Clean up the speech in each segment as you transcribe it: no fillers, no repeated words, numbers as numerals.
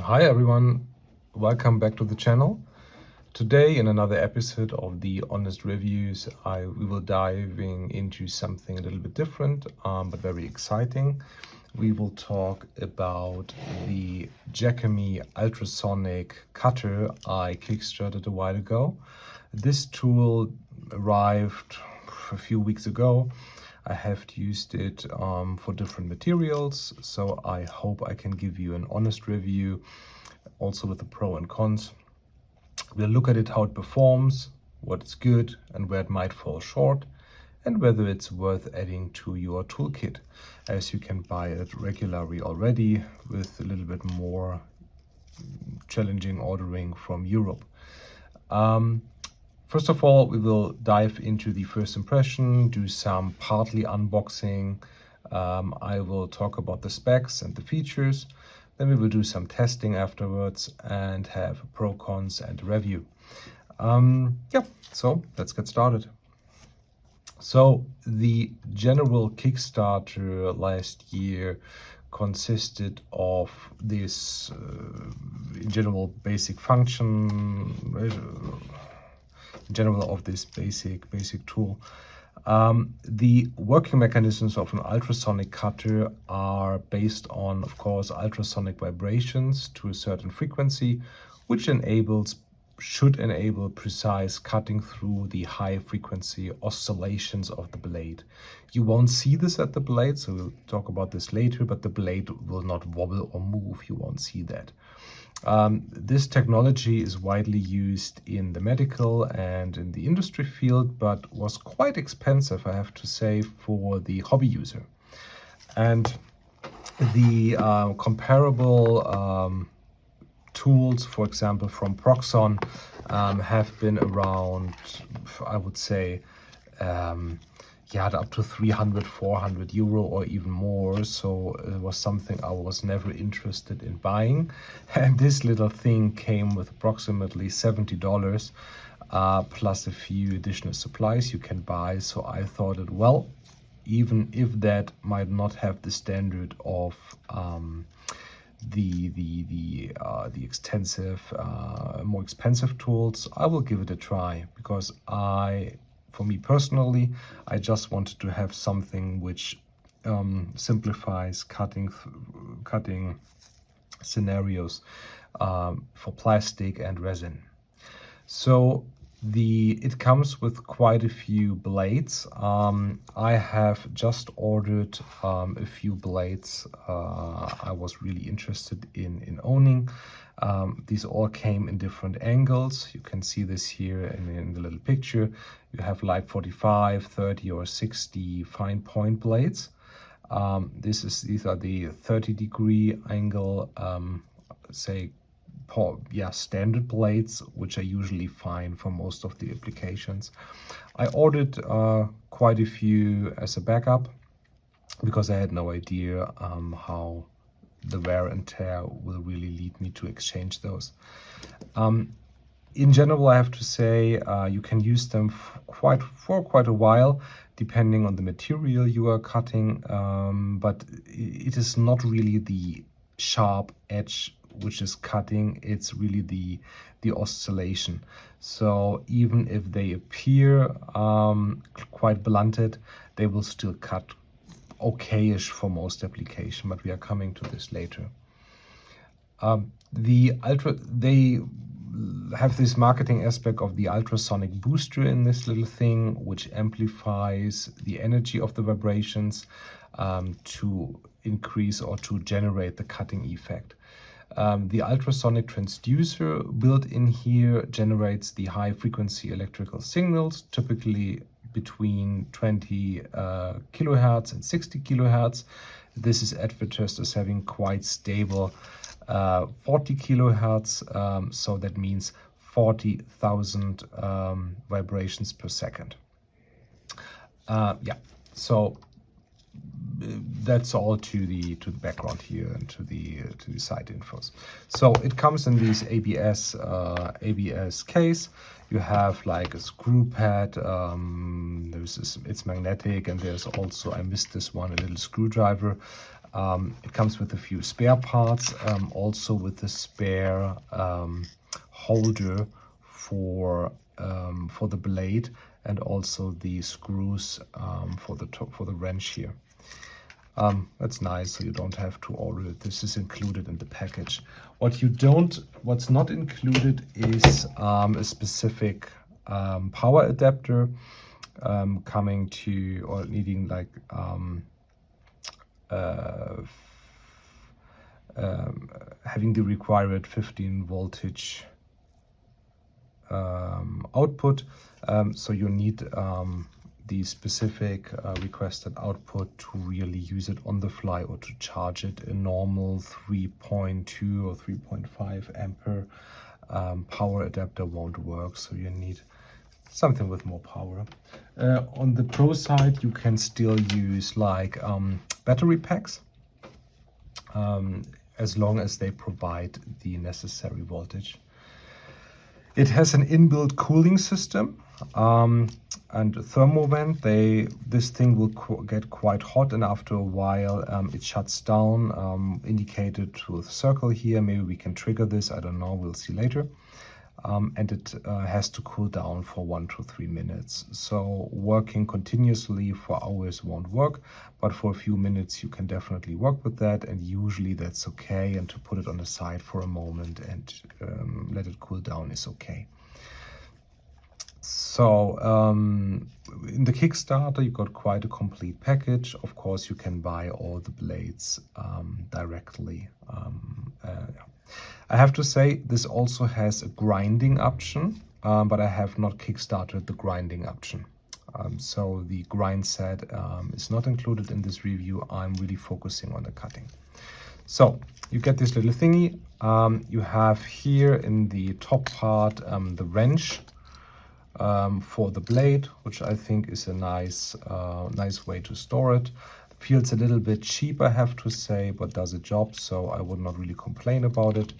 Hi everyone, welcome back to the channel. Today in another episode of the Honest Reviews, we will diving into something a little bit different but very exciting. We will talk about the Jakemy Ultrasonic Cutter I kickstarted a while ago. This tool arrived a few weeks ago. I have used it for different materials, so I hope I can give you an honest review, also with the pros and cons. We'll look at it, how it performs, what's good and where it might fall short, and whether it's worth adding to your toolkit, as you can buy it regularly already with a little bit more challenging ordering from Europe. First of all, we will dive into the first impression, do some partly unboxing. I will talk about the specs and the features. Then we will do some testing afterwards and have a pro, cons and review. So let's get started. So the general Kickstarter last year consisted of this general basic function, of this basic tool. The working mechanisms of an ultrasonic cutter are based on, of course, ultrasonic vibrations to a certain frequency, which should enable precise cutting through the high frequency oscillations of the blade. You won't see this at the blade, so we'll talk about this later, but the blade will not wobble or move. You won't see that. This technology is widely used in the medical and in the industry field, but was quite expensive, I have to say, for the hobby user. And the comparable tools, for example, from Proxon, have been around, I would say, up to 300, 400 euro or even more. So it was something I was never interested in buying. And this little thing came with approximately $70 plus a few additional supplies you can buy. So I thought it, well, even if that might not have the standard of the extensive, more expensive tools, I will give it a try, because for me personally, I just wanted to have something which simplifies cutting scenarios for plastic and resin. So it comes with quite a few blades. I have just ordered a few blades I was really interested in owning. These all came in different angles. You can see this here in the little picture. You have like 45, 30 or 60 fine point blades. These are the 30-degree angle, standard blades, which are usually fine for most of the applications. I ordered quite a few as a backup, because I had no idea how the wear and tear will really lead me to exchange those. In general, I have to say, you can use them for quite a while, depending on the material you are cutting, but it is not really the sharp edge which is cutting, it's really the oscillation. So even if they appear quite blunted, they will still cut okay-ish for most application, but we are coming to this later. They have this marketing aspect of the ultrasonic booster in this little thing, which amplifies the energy of the vibrations to increase or to generate the cutting effect. The ultrasonic transducer built in here generates the high frequency electrical signals, typically between 20 kilohertz and 60 kilohertz. This is advertised as having quite stable 40 kilohertz, so that means 40,000 vibrations per second. So that's all to the background here and to the side infos. So it comes in these ABS case. You have like a screw pad. It's magnetic, and there's also, I missed this one, a little screwdriver. It comes with a few spare parts, also with the spare holder for the blade, and also the screws for the wrench here. That's nice, so you don't have to order it. This is included in the package. What's not included is a specific power adapter coming to, or needing like having the required 15 voltage output. So you need the specific requested output to really use it on the fly, or to charge it. A normal 3.2 or 3.5 ampere power adapter won't work, so you need something with more power. On the Pro side, you can still use like battery packs, as long as they provide the necessary voltage. It has an inbuilt cooling system and a thermal vent. This thing will get quite hot, and after a while it shuts down, indicated with a circle here. Maybe we can trigger this, I don't know, we'll see later. And it has to cool down for 1 to 3 minutes. So working continuously for hours won't work, but for a few minutes you can definitely work with that, and usually that's okay. And to put it on the side for a moment and let it cool down is okay. So in the Kickstarter you got quite a complete package. Of course you can buy all the blades directly. I have to say this also has a grinding option, but I have not kickstarted the grinding option. So the grind set is not included in this review. I'm really focusing on the cutting. So you get this little thingy. You have here in the top part the wrench for the blade, which I think is a nice way to store it. Feels a little bit cheap, I have to say, but does a job, so I would not really complain about it.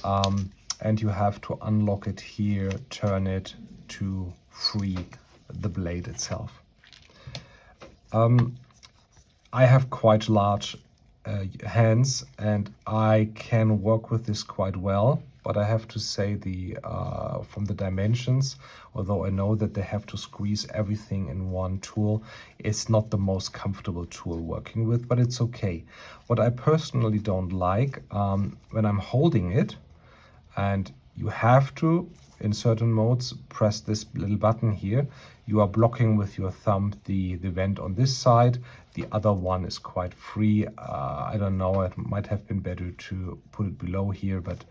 And you have to unlock it here, turn it to free the blade itself. I have quite large hands, and I can work with this quite well, but I have to say from the dimensions, although I know that they have to squeeze everything in one tool, it's not the most comfortable tool working with, but it's okay. What I personally don't like, when I'm holding it, and you have to, in certain modes, press this little button here, you are blocking with your thumb the vent on this side. The other one is quite free. I don't know, it might have been better to put it below here, but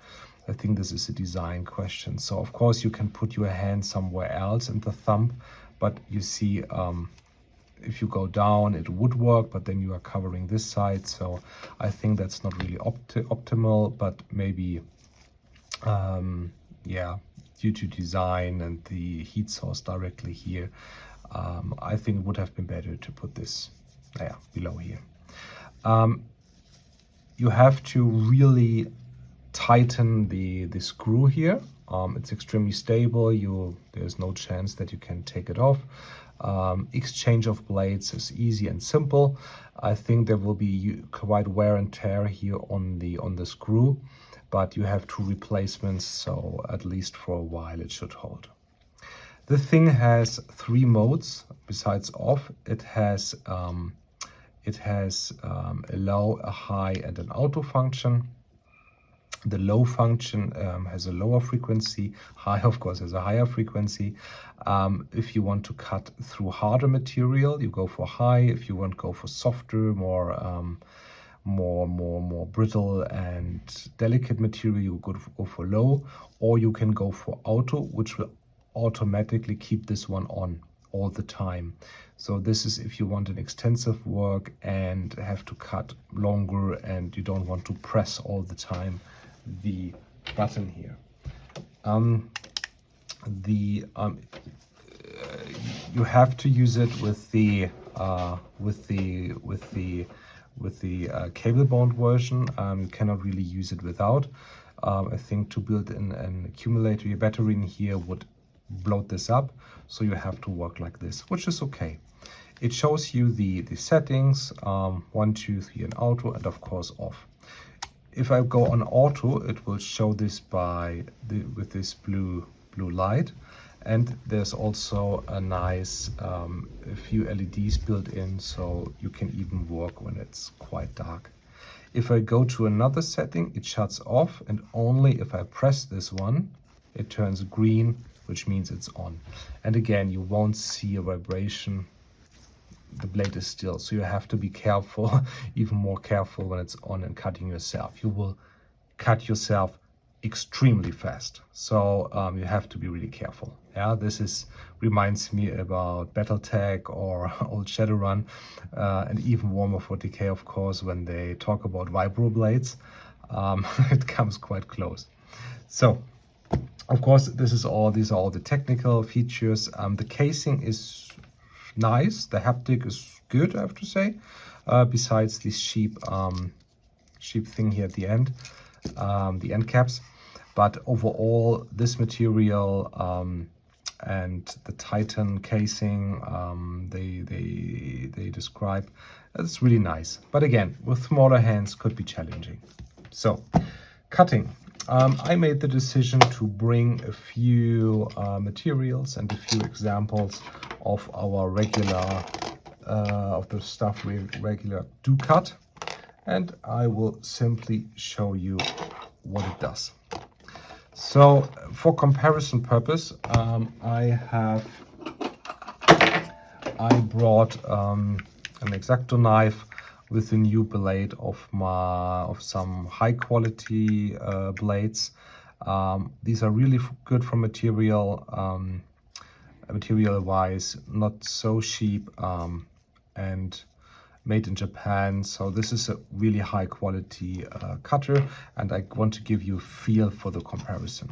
I think this is a design question. So of course you can put your hand somewhere else in the thumb, but you see if you go down it would work, but then you are covering this side. So I think that's not really optimal, but maybe yeah, due to design and the heat source directly here, I think it would have been better to put this below here. You have to really tighten the screw here. It's extremely stable. There's no chance that you can take it off. Exchange of blades is easy and simple. I think there will be quite wear and tear here on the screw, but you have 2 replacements, so at least for a while it should hold. The thing has 3 modes besides off. It has a low, a high, and an auto function. The low function has a lower frequency. High, of course, has a higher frequency. If you want to cut through harder material, you go for high. If you want to go for softer, more brittle and delicate material, you go for low. Or you can go for auto, which will automatically keep this one on all the time. So this is if you want an extensive work and have to cut longer and you don't want to press all the time the button here. You have to use it with the cable bound version. You cannot really use it without. I think to build an accumulator, your battery in here would bloat this up, so you have to work like this, which is okay. it shows you the settings, 1, 2, 3 in auto, and of course off. If I go on auto, it will show this with this blue light. And there's also a nice a few LEDs built in, so you can even work when it's quite dark. If I go to another setting, it shuts off, and only if I press this one, it turns green, which means it's on. And again, you won't see a vibration. The blade is still, so you have to be careful, even more careful when it's on and cutting yourself. You will cut yourself extremely fast, so you have to be really careful. Yeah, this reminds me about Battletech or old Shadowrun, and even Warhammer 40k, of course, when they talk about vibro blades. It comes quite close. So, of course, these are all the technical features. The casing is nice. The haptic is good, I have to say. Besides this sheep thing here at the end, the end caps. But overall, this material and the Titan casing they describe, it's really nice. But again, with smaller hands, could be challenging. So, cutting. I made the decision to bring a few materials and a few examples of our regular, of the stuff we regular do cut, and I will simply show you what it does. So, for comparison purpose, I brought an X-Acto knife with a new blade of some high quality blades. These are really good for material wise, not so cheap, and made in Japan. So this is a really high quality cutter, and I want to give you a feel for the comparison.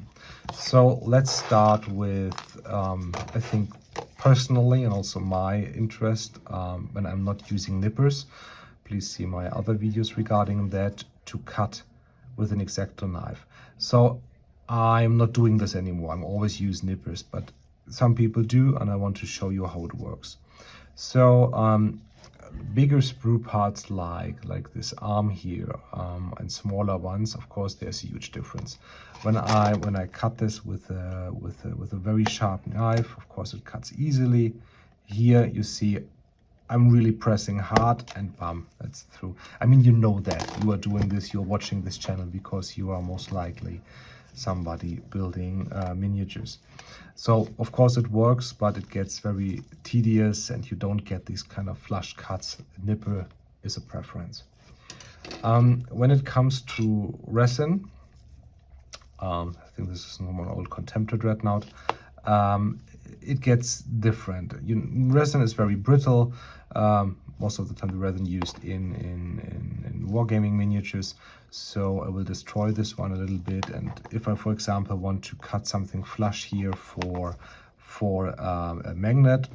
So let's start with I think personally, and also my interest when I'm not using nippers. Please see my other videos regarding that, to cut with an X-Acto knife. So I'm not doing this anymore. I'm always use nippers, but some people do, and I want to show you how it works. So bigger sprue parts like this arm here, and smaller ones, of course, there's a huge difference. When I cut this with a very sharp knife, of course, it cuts easily. Here you see I'm really pressing hard, and bam, that's through. I mean, you know that you are doing this, you're watching this channel because you are most likely somebody building miniatures. So of course it works, but it gets very tedious and you don't get these kind of flush cuts. Nipper is a preference. When it comes to resin, I think this is an old Contemptor Dreadnought, it gets different. Resin is very brittle. Most of the time the resin used in wargaming miniatures, so I will destroy this one a little bit. And if I, for example, want to cut something flush here for a magnet,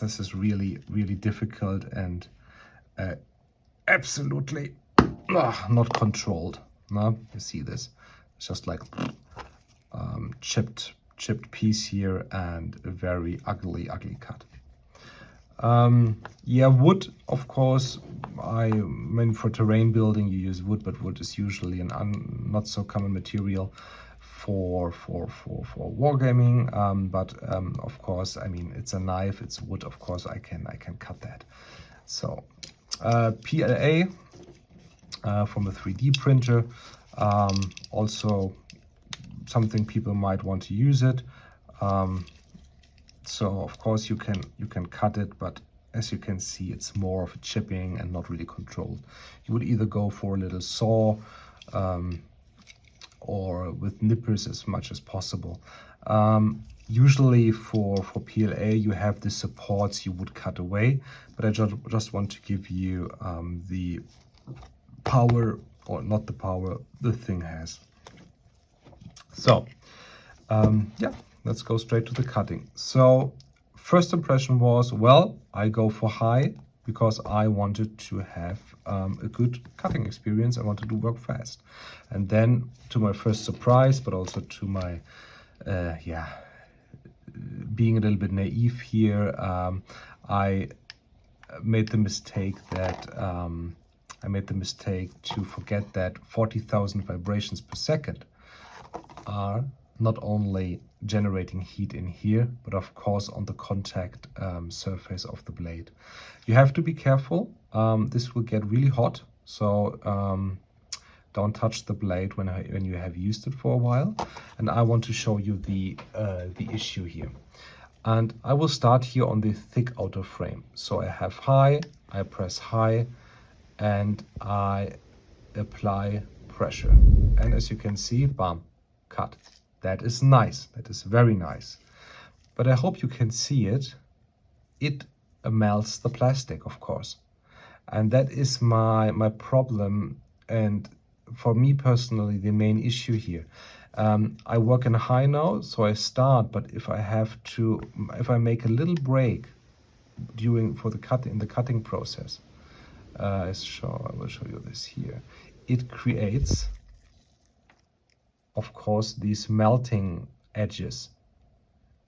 this is really difficult and absolutely not controlled. No, you see this? It's just like chipped piece here, and a very ugly cut. Yeah, wood, of course. I mean, for terrain building you use wood, but wood is usually an not so common material for wargaming. But of course, I mean, it's a knife, it's wood. Of course, I can cut that. So PLA from a 3D printer, also something people might want to use it. So of course you can cut it, but as you can see, it's more of a chipping and not really controlled. You would either go for a little saw or with nippers as much as possible. Usually for PLA you have the supports you would cut away, but I just want to give you the power, or not the power, the thing has. So yeah, let's go straight to the cutting. So first impression was, well, I go for high because I wanted to have a good cutting experience. I wanted to work fast. And then, to my first surprise, but also to my being a little bit naive here, I made the mistake that I made the mistake to forget that 40,000 vibrations per second are not only generating heat in here, but of course on the contact surface of the blade. You have to be careful. This will get really hot, so don't touch the blade when you have used it for a while. And I want to show you the issue here. And I will start here on the thick outer frame. So I have high, I press high, and I apply pressure. And as you can see, bam, cut. That is nice. That is very nice. But I hope you can see it. It melts the plastic, of course. And that is my problem. And for me personally, the main issue here. I work in high now, so I start, but if I make a little break in the cutting process, I will show you this here. It creates, of course, these melting edges.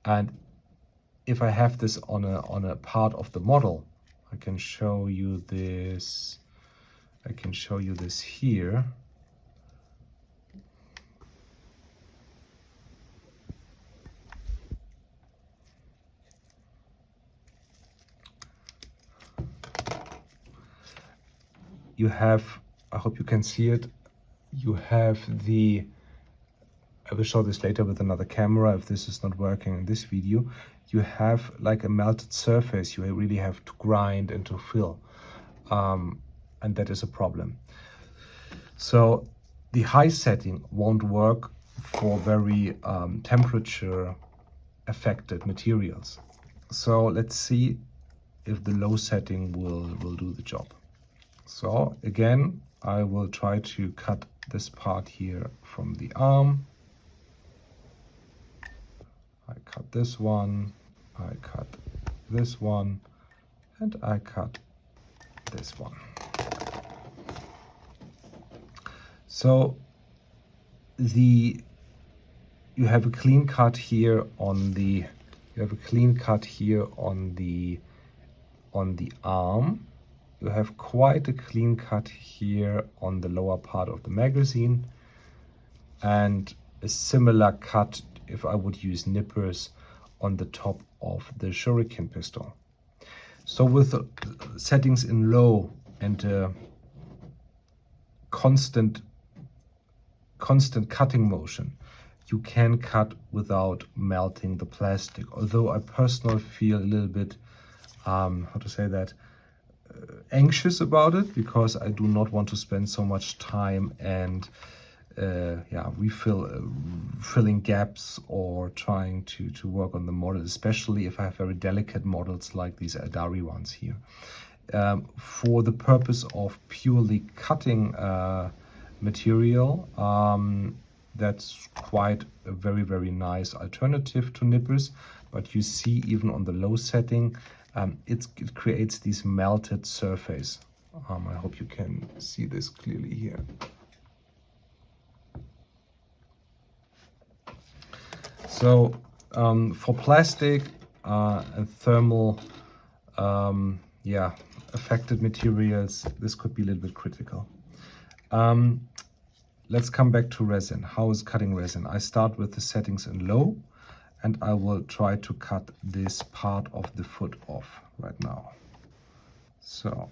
And if I have this on a part of the model, I can show you this. I can show you this here. You have, I hope you can see it, you have I will show this later with another camera if this is not working in this video. You have like a melted surface you really have to grind and to fill. And that is a problem. So the high setting won't work for very temperature affected materials. So let's see if the low setting will do the job. So again, I will try to cut this part here from the arm. I cut this one, I cut this one, and I cut this one. So you have a clean cut here on the arm. You have quite a clean cut here on the lower part of the magazine, and a similar cut if I would use nippers on the top of the shuriken pistol. So with settings in low and constant cutting motion, you can cut without melting the plastic. Although I personally feel a little bit, anxious about it, because I do not want to spend so much time and filling gaps or trying to work on the model, especially if I have very delicate models like these Eldari ones here. For the purpose of purely cutting material, that's quite a very nice alternative to nippers. But you see, even on the low setting, it creates these melted surface. I hope you can see this clearly here. So for plastic and thermal affected materials, this could be a little bit critical. Let's come back to resin. How is cutting resin? I start with the settings in low, and I will try to cut this part of the foot off right now. So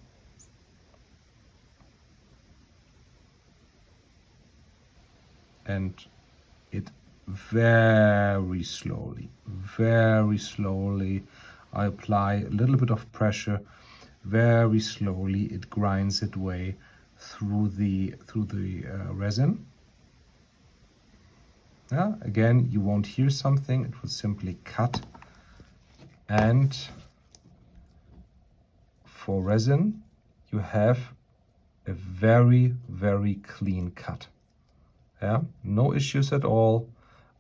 and it very slowly I apply a little bit of pressure. Very slowly it grinds its way through the resin. Again, you won't hear something, it will simply cut. And for resin, you have a very clean cut. No issues at all.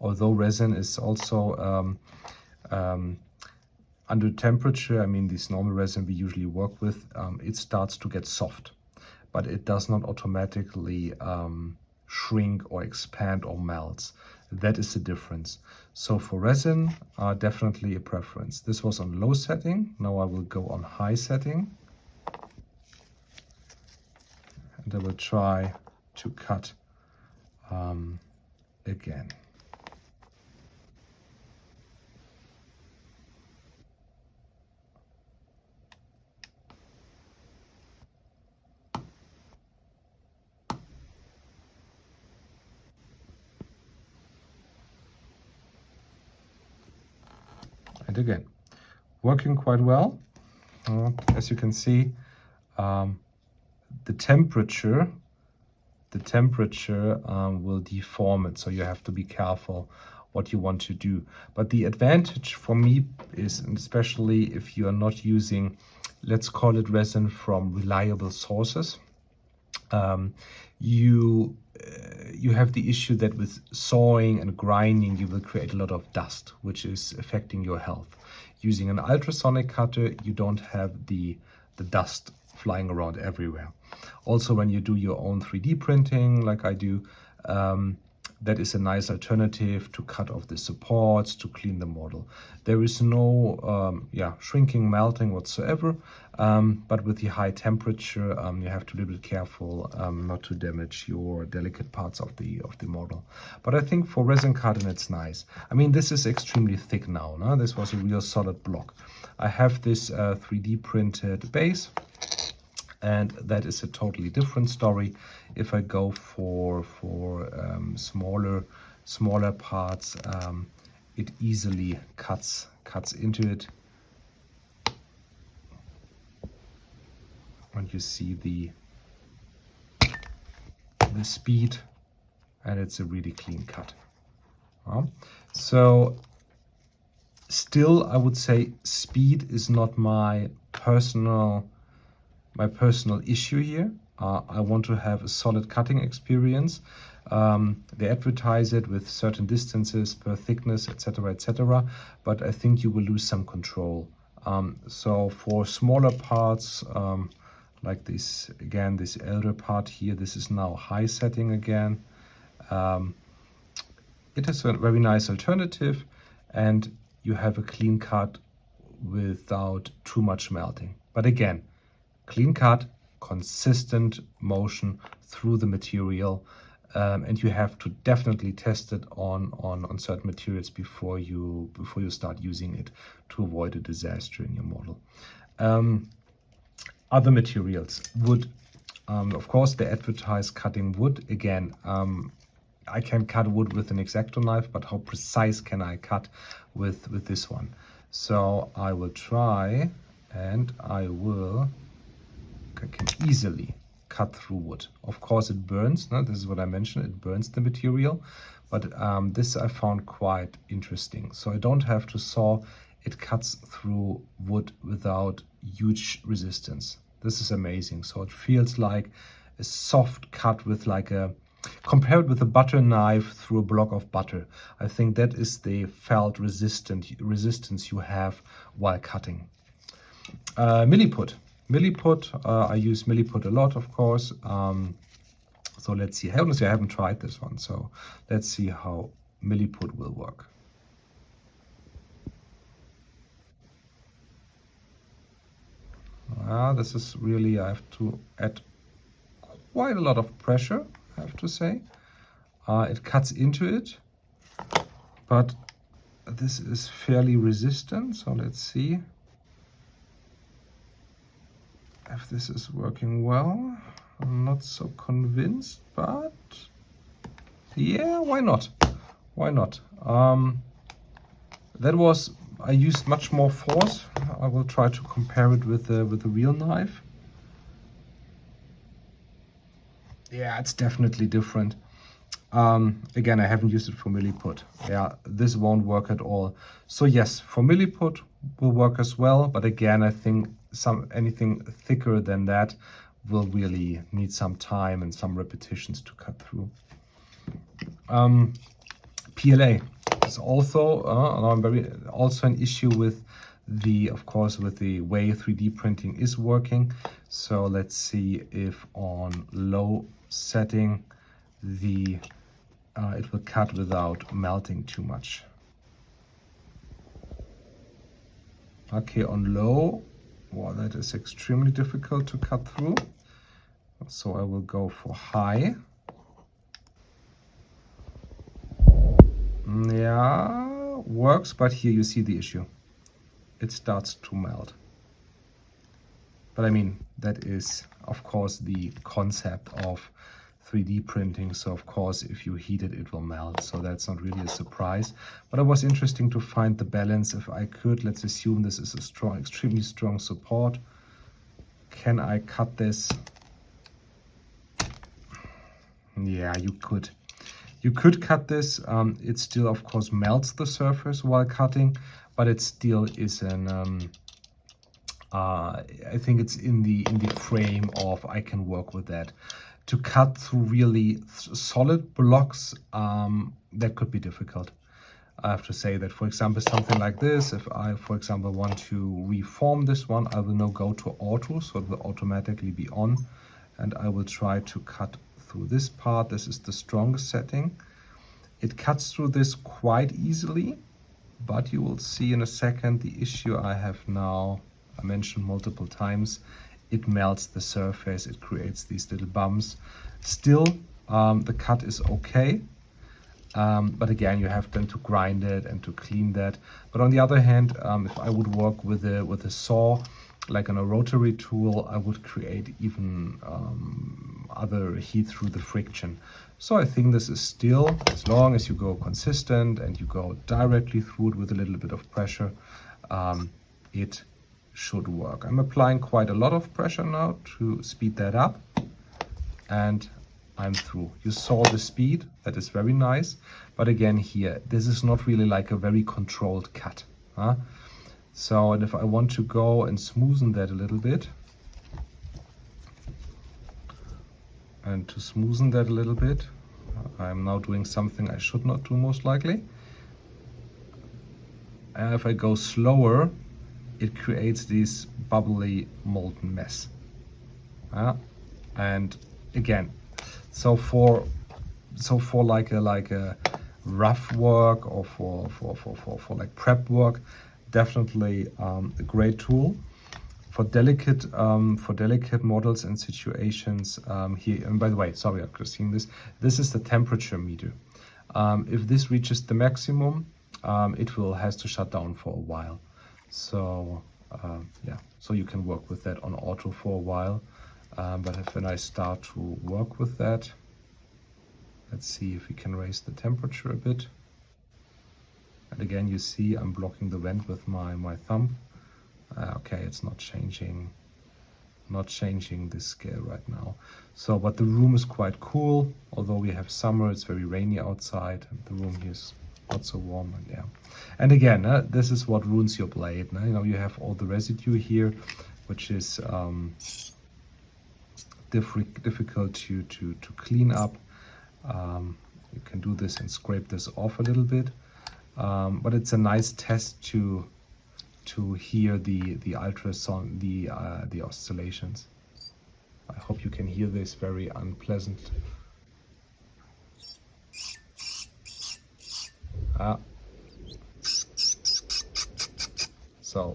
Although resin is also under temperature, I mean this normal resin we usually work with, it starts to get soft, but it does not automatically shrink or expand or melts. That is the difference. So for resin, definitely a preference. This was on low setting. Now I will go on high setting. and I will try to cut again. And again, working quite well. As you can see, the temperature will deform it, so you have to be careful what you want to do. But the advantage for me is, and especially if you are not using, let's call it resin from reliable sources, you have the issue that with sawing and grinding you will create a lot of dust, which is affecting your health. Using an ultrasonic cutter, you don't have the dust flying around everywhere. Also, when you do your own 3D printing, like I do, that is a nice alternative to cut off the supports, to clean the model. There is no shrinking, melting whatsoever, but with the high temperature, you have to be a bit careful not to damage your delicate parts of the model. But I think for resin cutting, it's nice. I mean, this is extremely thick now. No? This was a real solid block. I have this 3D printed base, and that is a totally different story. If I go for smaller parts, it easily cuts into it. And you see the speed, and it's a really clean cut. So still, I would say speed is not my personal issue here. I want to have a solid cutting experience. They advertise it with certain distances per thickness, etc., but I think you will lose some control. So for smaller parts, like this, again, this elder part here, this is now high setting again. It is a very nice alternative, and you have a clean cut without too much melting. But again, clean cut, consistent motion through the material, and you have to definitely test it on certain materials before you start using it, to avoid a disaster in your model. Other materials, wood. Of course, they advertise cutting wood. Again, I can cut wood with an X-Acto knife, but how precise can I cut with this one? So I will try, and I can easily cut through wood. Of course, it burns. No? This is what I mentioned. It burns the material, but this I found quite interesting. So I don't have to saw. It cuts through wood without huge resistance. This is amazing. So it feels like a soft cut with like a, compared with a butter knife through a block of butter. I think that is the felt resistance you have while cutting. Milliput. I use milliput a lot, of course. So let's see. Honestly, I haven't tried this one. So let's see how milliput will work. This is really, I have to add quite a lot of pressure, I have to say. It cuts into it, but this is fairly resistant. So let's see if this is working well. I'm not so convinced, but yeah, why not? Why not? That was, I used much more force. I will try to compare it with the real knife. Yeah, it's definitely different. Again, I haven't used it for milliput. Yeah, this won't work at all. So yes, for milliput will work as well, but again, I think anything thicker than that will really need some time and some repetitions to cut through. PLA is also also an issue with of course, with the way 3D printing is working. So let's see if on low setting it will cut without melting too much. Okay, on low, well, that is extremely difficult to cut through. So I will go for high. Yeah, works, but here you see the issue. It starts to melt. But I mean, that is, of course, the concept of 3D printing. So of course, if you heat it, it will melt. So that's not really a surprise. But it was interesting to find the balance. If I could, let's assume this is a strong, extremely strong support. Can I cut this? Yeah, you could. You could cut this. It still, of course, melts the surface while cutting, but it still is an. I think it's in the frame of I can work with that. To cut through really solid blocks, that could be difficult. I have to say that, for example, something like this, if I, for example, want to reform this one, I will now go to auto, so it will automatically be on, and I will try to cut through this part. This is the strongest setting. It cuts through this quite easily, but you will see in a second the issue I have now, I mentioned multiple times, it melts the surface, it creates these little bumps. Still, the cut is okay, but again, you have then to grind it and to clean that. But on the other hand, if I would work with a saw, like on a rotary tool, I would create even other heat through the friction. So I think this is still, as long as you go consistent and you go directly through it with a little bit of pressure, it should work. I'm applying quite a lot of pressure now to speed that up, and I'm through. You saw the speed, that is very nice. But again here, this is not really like a very controlled cut. Huh? So, and if I want to go and smoothen that a little bit, and to smoothen that a little bit, I'm now doing something I should not do most likely. And if I go slower, it creates this bubbly molten mess. And again, so for like a rough work or for like prep work, definitely a great tool. For delicate models and situations, here, and by the way, sorry, I'm just seeing this. This is the temperature meter. If this reaches the maximum, it has to shut down for a while. So yeah, so you can work with that on auto for a while. But when I start to work with that, let's see if we can raise the temperature a bit. And again, you see I'm blocking the vent with my thumb. Okay, it's not changing the scale right now. So, but the room is quite cool. Although we have summer, it's very rainy outside, and the room here is not so warm. And yeah, and again, this is what ruins your blade. You know, you have all the residue here, which is difficult to clean up. You can do this and scrape this off a little bit, but it's a nice test to hear the ultrasound, the oscillations. I hope you can hear this very unpleasant. So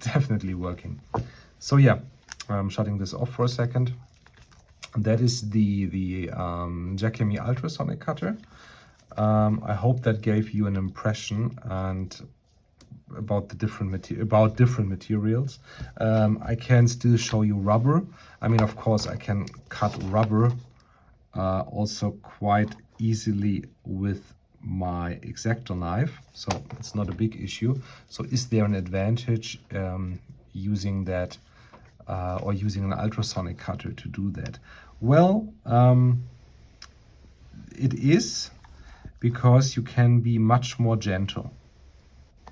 definitely working. So yeah, I'm shutting this off for a second. That is the Jakemy Ultrasonic Cutter. I hope that gave you an impression and about the different materials. I can still show you rubber. I mean, of course, I can cut rubber also quite easily with my X-Acto knife, so it's not a big issue. So is there an advantage using that or using an ultrasonic cutter to do that? Well, it is, because you can be much more gentle.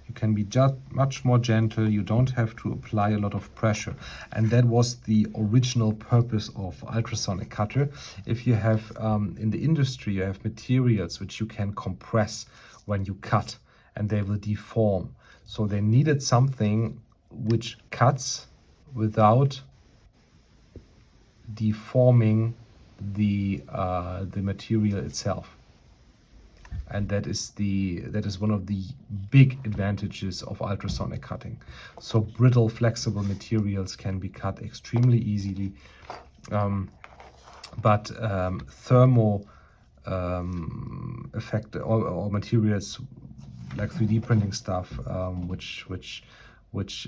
You can be just much more gentle. You don't have to apply a lot of pressure. And that was the original purpose of ultrasonic cutter. If you have, in the industry, you have materials which you can compress when you cut and they will deform. So they needed something which cuts without deforming the material itself. And that is one of the big advantages of ultrasonic cutting. So brittle, flexible materials can be cut extremely easily. but thermal effect or materials like 3D printing stuff, which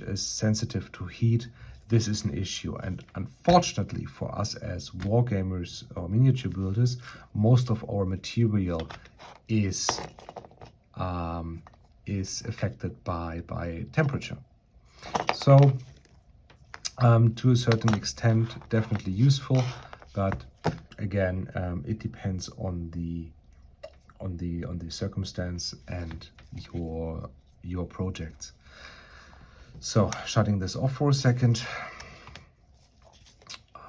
is sensitive to heat, this is an issue. And unfortunately for us as wargamers or miniature builders, most of our material is affected by temperature. So to a certain extent, definitely useful, but again, it depends on the circumstance and your projects. So shutting this off for a second,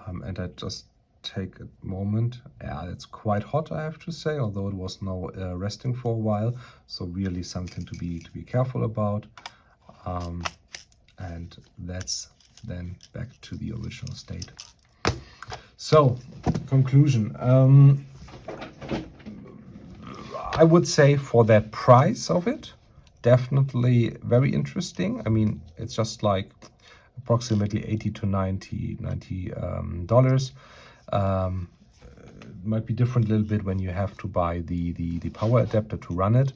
and I just take a moment. Yeah, it's quite hot, I have to say, although it was now resting for a while. So really something to be careful about. And that's then back to the original state. So conclusion. I would say for that price of it, definitely very interesting. I mean, it's just like approximately 80 to 90 dollars. It might be different a little bit when you have to buy the power adapter to run it.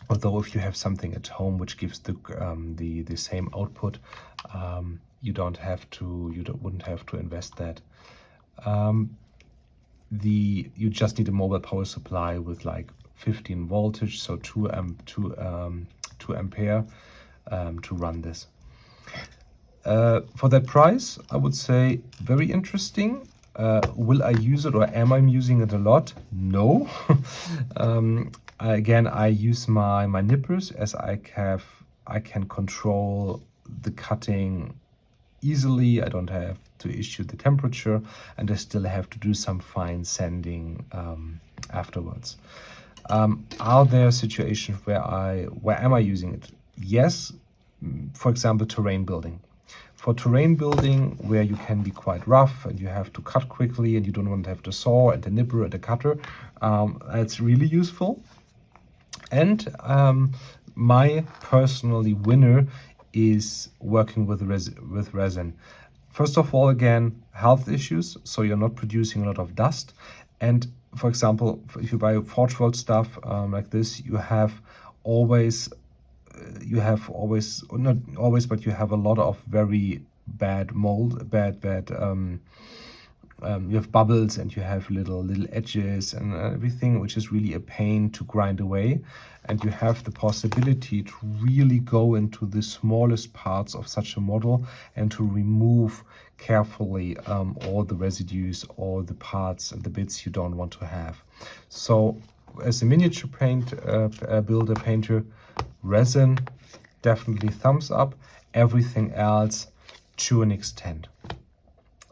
Although if you have something at home which gives the same output, you wouldn't have to invest that. You just need a mobile power supply with like 15 voltage, so 2 ampere to run this. For that price, I would say very interesting. Will I use it, or am I using it a lot? No. Again, I use my nippers, as I can control the cutting easily. I don't have to issue the temperature, and I still have to do some fine sanding afterwards. Are there situations where am I using it? Yes, for example, terrain building. For terrain building, where you can be quite rough and you have to cut quickly and you don't want to have the saw and the nipper and the cutter, it's really useful. And my personally winner is working with resin. First of all, again, health issues, so you're not producing a lot of dust. And for example, if you buy forge world stuff like this, you have always, not always, but you have a lot of very bad mold, you have bubbles and you have little edges and everything, which is really a pain to grind away. And you have the possibility to really go into the smallest parts of such a model and to remove carefully all the residues, all the parts and the bits you don't want to have. So as a miniature painter, resin, definitely thumbs up. Everything else to an extent.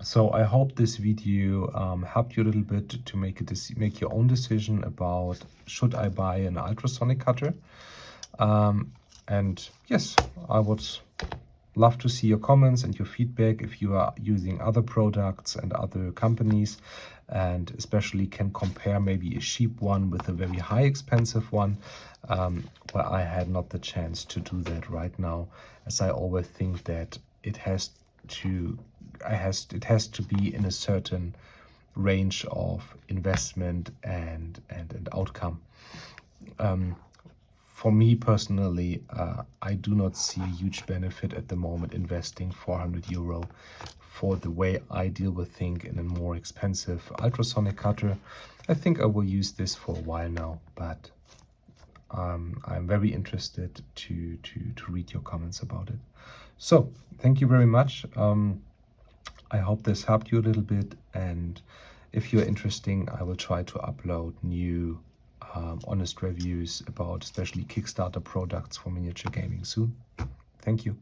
So I hope this video helped you a little bit to make your own decision about should I buy an ultrasonic cutter. And yes, I would love to see your comments and your feedback if you are using other products and other companies, and especially can compare maybe a cheap one with a very high expensive one, where I had not the chance to do that right now, as I always think that it has to be in a certain range of investment and outcome. For me personally, I do not see a huge benefit at the moment investing 400 euro for the way I deal with things in a more expensive ultrasonic cutter. I think I will use this for a while now, but I'm very interested to read your comments about it. So thank you very much. I hope this helped you a little bit, and if you're interested, I will try to upload new honest reviews about especially Kickstarter products for miniature gaming soon. Thank you.